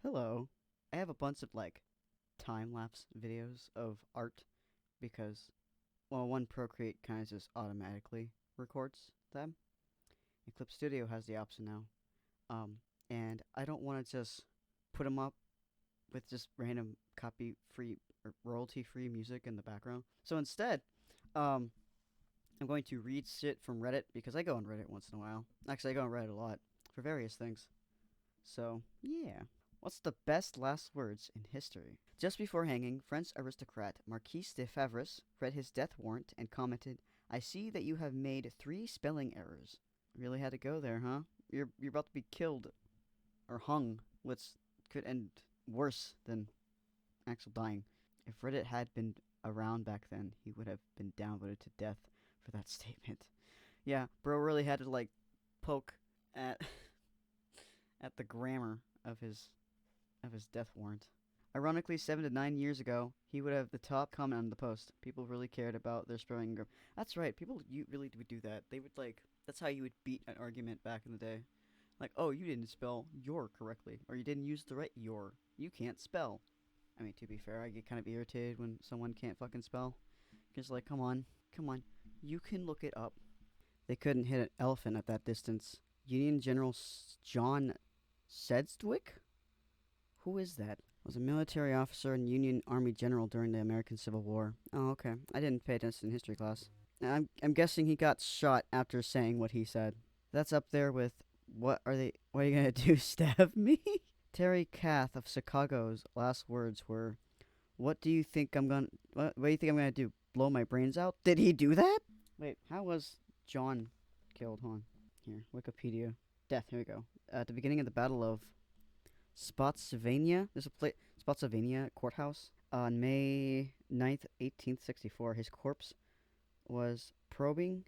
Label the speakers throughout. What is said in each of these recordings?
Speaker 1: Hello. I have a bunch of time-lapse videos of art because, well, one Procreate kind of just automatically records them. And Clip Studio has the option now. Um, and I don't want to just put them up with just random copy-free or royalty-free music in the background. So instead, um, I'm going to read shit from Reddit because I go on Reddit once in a while. Actually, I go on Reddit a lot for various things. So, yeah. What's the best last words in history? Just before hanging, French aristocrat Marquis de Favres read his death warrant and commented, "I see that you have made 3 spelling errors." Really had to go there, huh? You're about to be killed or hung, which could end worse than actual dying. If Reddit had been around back then, he would have been downvoted to death for that statement. Yeah, bro really had to poke at at the grammar of his death warrant. Ironically, 7 to 9 years ago, he would have the top comment on the post. People really cared about their spelling. That's right. People really would do that. They would That's how you would beat an argument back in the day. Like, oh, you didn't spell your correctly, or you didn't use the right your. You can't spell. I mean, to be fair, I get kind of irritated when someone can't fucking spell. Cause come on, you can look it up. They couldn't hit an elephant at that distance. Union General John Sedgwick? Who is that? Was a military officer and Union Army general during the American Civil War. Oh, okay. I didn't pay attention in history class. I'm guessing he got shot after saying what he said. That's up there with what are you gonna do? Stab me? Terry Kath of Chicago's last words were, what do you think I'm gonna do? Blow my brains out? Did he do that? Wait, how was John killed? Hold on. Here, Wikipedia. Death, here we go. At the beginning of the Battle of Spotsylvania. There's a Spotsylvania courthouse. On May 9th, 1864, his corpse was probing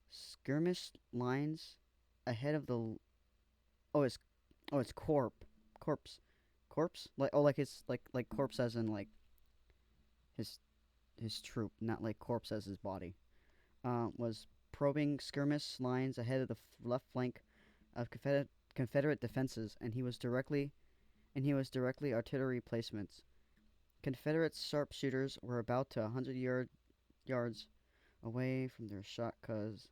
Speaker 1: skirmish lines ahead of the. Oh, it's corpse, corpse. Like it's like corpse as in his his troop, not like corpse as his body. Was probing skirmish lines ahead of the left flank of Confederate defenses, and he was directly artillery placements. Confederate sharpshooters were about to 100 yards away from their shot cause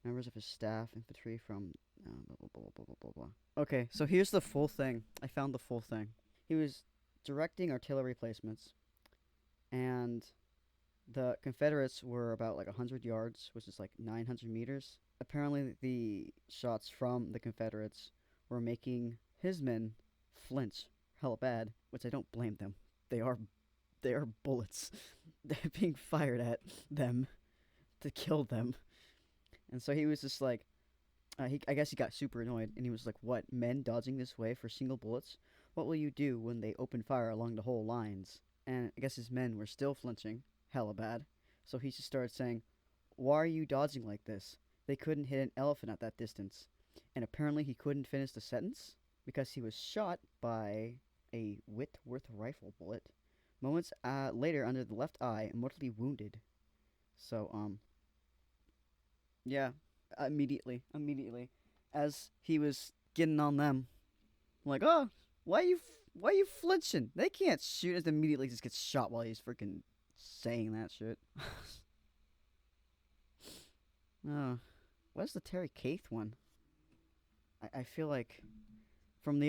Speaker 1: members of his staff, infantry from blah, blah, blah, blah, blah, blah, blah. Okay, so here's the full thing. I found the full thing. He was directing artillery placements, and the Confederates were about 100 yards, which is 900 meters. Apparently, the shots from the Confederates were making his men flinch hella bad, which I don't blame them. They are bullets. They're being fired at them to kill them. And so he was just I guess he got super annoyed, and he was like, "What, men dodging this way for single bullets? What will you do when they open fire along the whole lines?" And I guess his men were still flinching hella bad. So he just started saying, "Why are you dodging like this? They couldn't hit an elephant at that distance." And apparently he couldn't finish the sentence because he was shot by a Whitworth rifle bullet moments later under the left eye, mortally wounded. So, yeah, immediately, as he was getting on them, like, "Oh, why you flinching? They can't shoot." As immediately just gets shot while he's freaking saying that shit. Oh, what's the Terry Kath one? I feel like from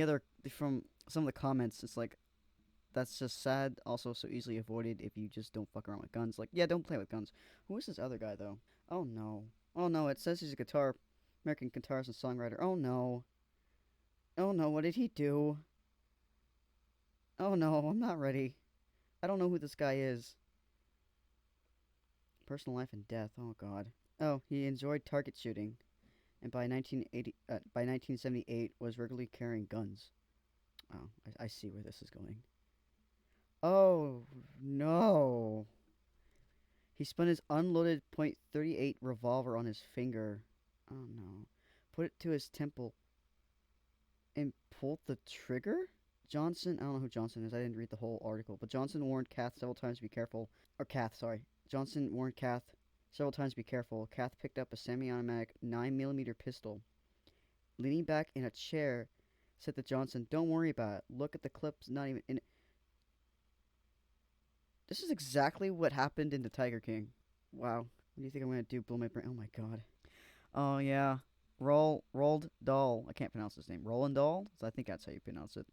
Speaker 1: some of the comments, it's like that's just sad. Also, so easily avoided if you just don't fuck around with guns. Like, yeah, don't play with guns. Who is this other guy though? Oh no, oh no! It says he's a American guitarist and songwriter. Oh no, oh no! What did he do? Oh no, I'm not ready. I don't know who this guy is. Personal life and death. Oh god. Oh, he enjoyed target shooting, and by 1978 was regularly carrying guns. Oh, I see where this is going. Oh no! He spun his unloaded .38 revolver on his finger. Oh no! Put it to his temple and pulled the trigger. Johnson, I don't know who Johnson is. I didn't read the whole article, but Johnson warned Kath several times to be careful. Or Kath, sorry. Johnson warned Kath several times to be careful. Kath picked up a semi-automatic 9mm pistol. Leaning back in a chair, said to Johnson, "Don't worry about it. Look at the clips. Not even in." This is exactly what happened in the Tiger King. Wow. What do you think I'm gonna do? Blow my brain. Oh my god. Oh yeah. Roald Dahl. I can't pronounce his name. Roland Dahl. So I think that's how you pronounce it.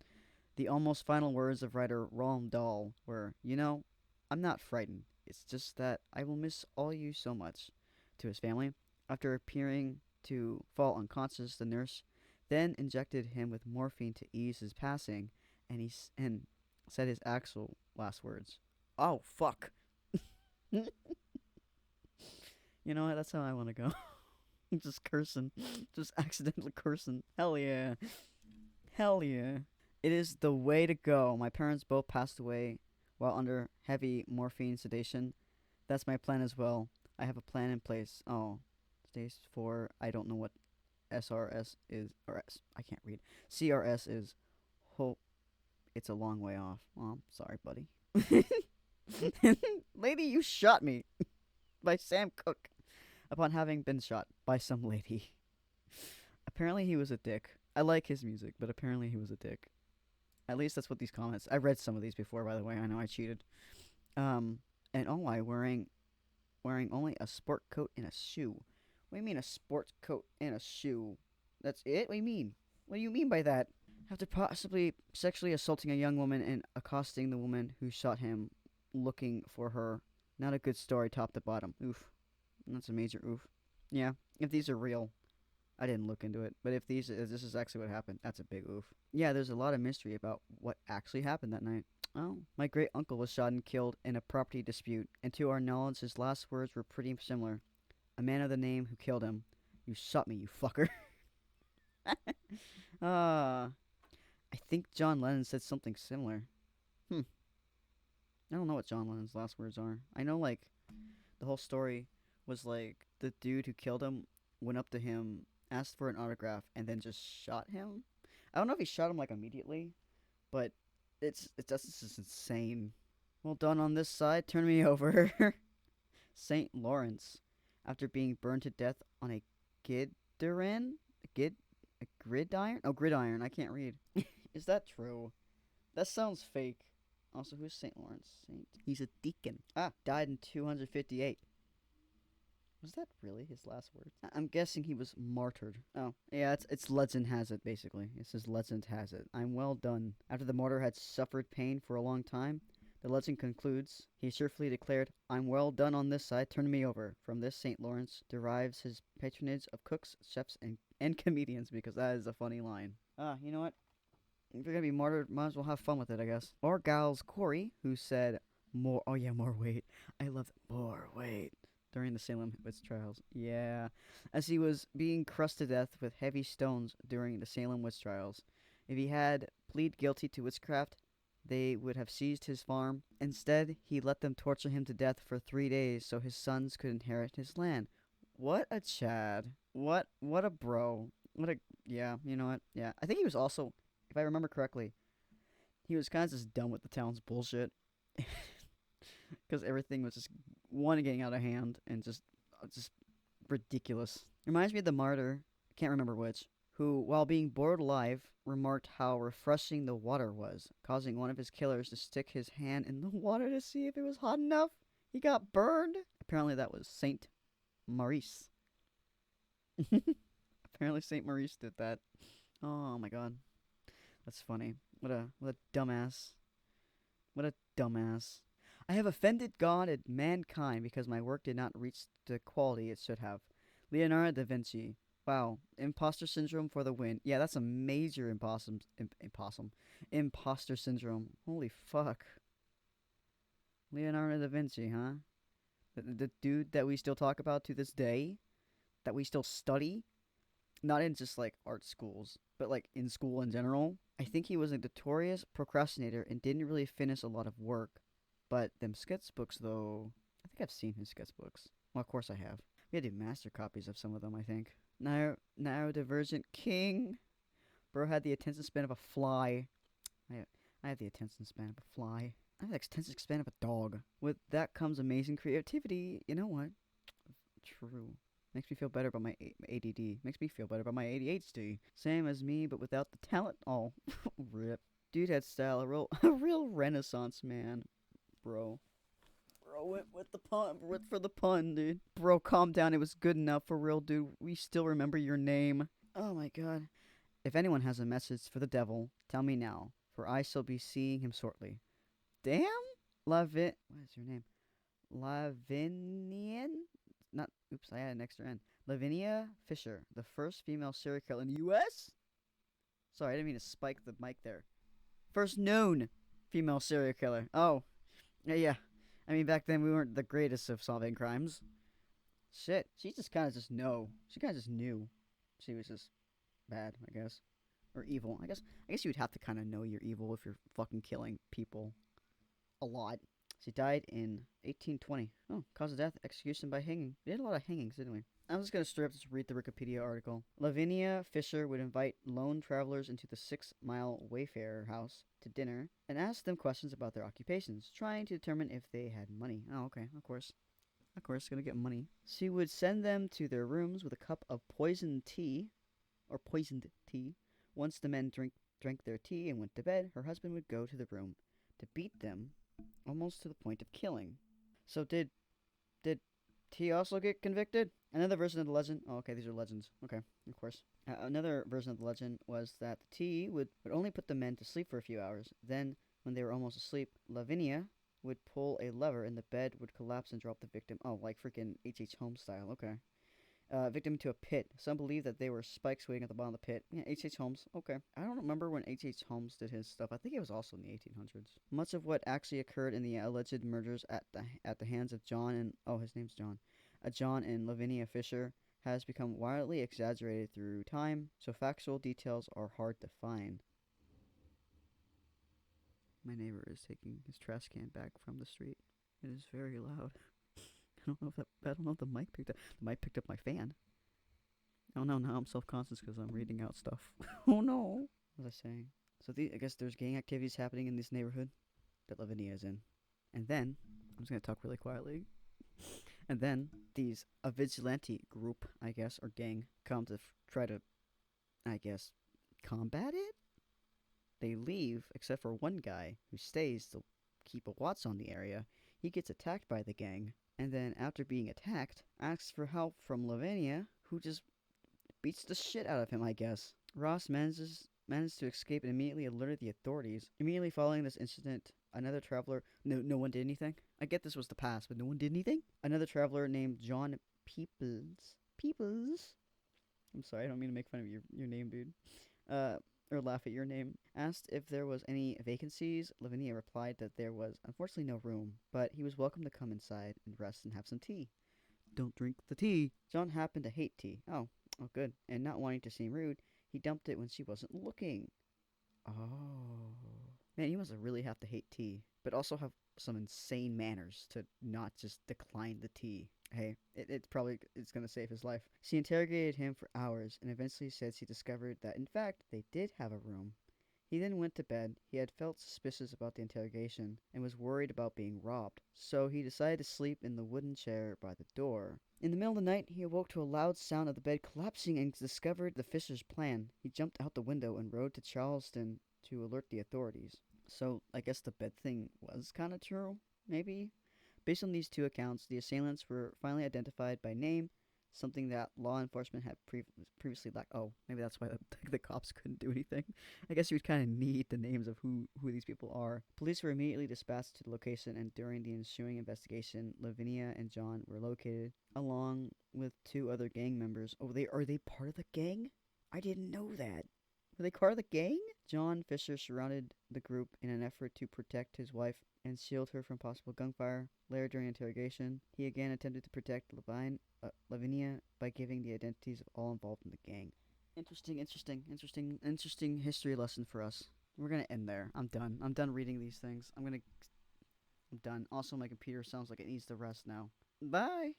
Speaker 1: The almost final words of writer Roald Dahl were, I'm not frightened. It's just that I will miss all you so much. To his family, after appearing to fall unconscious, the nurse then injected him with morphine to ease his passing, and and said his actual last words. Oh fuck. You know what? That's how I want to go. Just cursing, just accidentally cursing. Hell yeah. Hell yeah. It is the way to go. My parents both passed away while under heavy morphine sedation. That's my plan as well. I have a plan in place. Oh, stage 4. I don't know what SRS is. Or I can't read. CRS is. Hope it's a long way off. Oh, I'm sorry, buddy. Lady, you shot me. By Sam Cooke. Upon having been shot by some lady. Apparently he was a dick. I like his music, but apparently he was a dick. At least that's what these comments. I read some of these before, by the way. I know I cheated. And I wearing only a sport coat and a shoe. What do you mean a sport coat and a shoe? That's it? What do you mean? What do you mean by that? After possibly sexually assaulting a young woman and accosting the woman who shot him, looking for her. Not a good story, top to bottom. Oof. That's a major oof. Yeah, if these are real. I didn't look into it, but if this is actually what happened, that's a big oof. Yeah, there's a lot of mystery about what actually happened that night. Oh, my great uncle was shot and killed in a property dispute, and to our knowledge, his last words were pretty similar. A man of the name who killed him. You shot me, you fucker. I think John Lennon said something similar. I don't know what John Lennon's last words are. I know, like, the whole story was, like, the dude who killed him went up to him, asked for an autograph, and then just shot him. I don't know if he shot him, like, immediately, but it's just insane. Well done on this side. Turn me over. St. Lawrence. After being burned to death on a gridiron? A gridiron? Oh, gridiron. I can't read. Is that true? That sounds fake. Also, who's St. Lawrence? He's a deacon. Died in 258. Was that really his last words? I'm guessing he was martyred. Oh, yeah, it's legend has it, basically. It says legend has it. I'm well done. After the martyr had suffered pain for a long time, the legend concludes, he cheerfully declared, I'm well done on this side, turn me over. From this, St. Lawrence derives his patronage of cooks, chefs, and comedians, because that is a funny line. You know what? If you're gonna be martyred, might as well have fun with it, I guess. Or Giles Corey, who said, more weight. I love that. More weight. During the Salem witch trials. Yeah. As he was being crushed to death with heavy stones during the Salem witch trials. If he had pleaded guilty to witchcraft, they would have seized his farm. Instead, he let them torture him to death for 3 days so his sons could inherit his land. What a Chad. What a bro. Yeah, you know what? Yeah. I think he was also, if I remember correctly, he was kind of just done with the town's bullshit. Because everything was just, getting out of hand and just ridiculous. Reminds me of the martyr, I can't remember which, who, while being boiled alive, remarked how refreshing the water was, causing one of his killers to stick his hand in the water to see if it was hot enough. He got burned. Apparently that was Saint Maurice. Apparently Saint Maurice did that. Oh my god. That's funny. What a dumbass. What a dumbass. I have offended God and mankind because my work did not reach the quality it should have. Leonardo da Vinci. Wow. Imposter syndrome for the win. Yeah, that's a major imposter syndrome. Holy fuck. Leonardo da Vinci, huh? The dude that we still talk about to this day? That we still study? Not in just, like, art schools, but, like, in school in general. I think he was a notorious procrastinator and didn't really finish a lot of work. But them sketchbooks, though, I think I've seen his sketchbooks. Well, of course I have. We had to do master copies of some of them, I think. Neurodivergent king. Bro had the attention span of a fly. I have the attention span of a fly. I have the attention span of a dog. With that comes amazing creativity. You know what? True. Makes me feel better about my ADD. Makes me feel better about my ADHD. Same as me, but without the talent. Oh, rip. Dude had style. A real renaissance man, bro. Bro went with the pun. Went for the pun, dude. Bro, calm down. It was good enough for real, dude. We still remember your name. Oh my god. If anyone has a message for the devil, tell me now, for I shall be seeing him shortly. Damn? What is your name? Lavinian? Not, oops, I had an extra N. Lavinia Fisher, the first female serial killer in the U.S.? Sorry, I didn't mean to spike the mic there. First known female serial killer. Oh, yeah. I mean, back then we weren't the greatest of solving crimes. Shit, she just kind of just know. She kind of just knew she was just bad, I guess, or evil. I guess you would have to kind of know you're evil if you're fucking killing people a lot. She died in 1820. Oh, cause of death, execution by hanging. We did a lot of hangings, didn't we? I'm just gonna straight up just read the Wikipedia article. Lavinia Fisher would invite lone travelers into the 6-mile Wayfarer house to dinner and ask them questions about their occupations, trying to determine if they had money. Oh, okay, of course, gonna get money. She would send them to their rooms with a cup of poisoned tea. Once the men drank their tea and went to bed, her husband would go to the room to beat them almost to the point of killing. So did T also get convicted? Another version of the legend. Oh, okay, these are legends. Okay, of course. Another version of the legend was that the tea would only put the men to sleep for a few hours. Then, when they were almost asleep, Lavinia would pull a lever and the bed would collapse and drop the victim. Oh, like freaking H.H. Holmes style. Okay. Victim into a pit. Some believe that they were spikes waiting at the bottom of the pit. Yeah, H.H. Holmes. Okay. I don't remember when H.H. Holmes did his stuff. I think it was also in the 1800s. Much of what actually occurred in the alleged murders at the hands of John and Lavinia Fisher has become wildly exaggerated through time, so factual details are hard to find. My neighbor is taking his trash can back from the street. It is very loud. I don't know if the mic picked up. The mic picked up my fan. Oh no, now I'm self-conscious because I'm reading out stuff. Oh no. What was I saying? So I guess there's gang activities happening in this neighborhood that Lavinia is in. And then, I'm just going to talk really quietly. And then, a vigilante group, I guess, or gang, come to try to, I guess, combat it? They leave, except for one guy who stays to keep a watch on the area. He gets attacked by the gang. And then, after being attacked, asks for help from Lavinia, who just beats the shit out of him, I guess. Ross manages to escape and immediately alerted the authorities. Immediately following this incident, another traveler... No one did anything? I get this was the past, but no one did anything? Another traveler named John Peoples? I'm sorry, I don't mean to make fun of your name, dude. Or laugh at your name, asked if there was any vacancies. Lavinia replied that there was unfortunately no room, but he was welcome to come inside and rest and have some tea. Don't drink the tea. John happened to hate tea. Oh, good. And not wanting to seem rude, he dumped it when she wasn't looking. Oh. Man, you must really have to hate tea, but also have some insane manners to not just decline the tea. Hey, it's going to save his life. She interrogated him for hours and eventually said she discovered that, in fact, they did have a room. He then went to bed. He had felt suspicious about the interrogation and was worried about being robbed, so he decided to sleep in the wooden chair by the door. In the middle of the night, he awoke to a loud sound of the bed collapsing and discovered the Fisher's plan. He jumped out the window and rode to Charleston to alert the authorities. So, I guess the bed thing was kind of true, maybe? Based on these two accounts, the assailants were finally identified by name, something that law enforcement had previously lacked. Oh, maybe that's why the cops couldn't do anything. I guess you would kind of need the names of who these people are. Police were immediately dispatched to the location, and during the ensuing investigation, Lavinia and John were located, along with 2 other gang members. Oh, are they part of the gang? I didn't know that. Were they part of the gang? John Fisher surrounded the group in an effort to protect his wife and shield her from possible gunfire. Later during interrogation, he again attempted to protect Lavinia by giving the identities of all involved in the gang. Interesting history lesson for us. We're gonna end there. I'm done reading these things. I'm done. Also, my computer sounds like it needs to rest now. Bye!